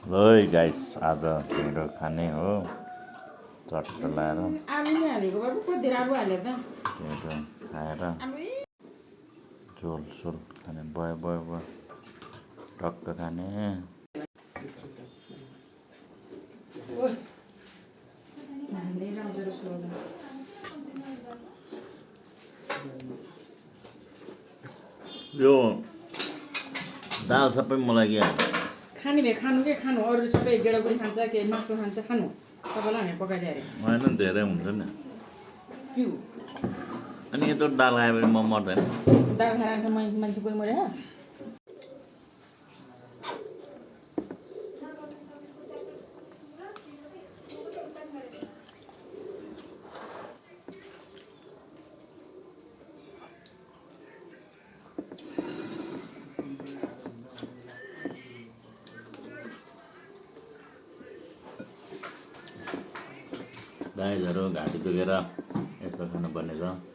ल है गाइस आज ढिँडो खाने हो चट्ट लाएर आलु नै हालेको बाबु कति आलु हाले त ढिँडो खाएर झोल सोल खाने भयो भयो भयो टक्क खाने यो दाल सबै मलाई क्या खाने भए खानु के खानु अरू सबै गेडागुडी खान्छ के मासु खान्छ खानु तपाईँलाई हामी पकाइदियो अरे होइन धेरै हुन्छ नि पिउ अनि यत्रो दाल खाएपछि म मर्दैन दाल खाएर मान्छे कोही मऱ्यो दाइजहरू घाँटी दुखेर यस्तो खानुपर्ने छ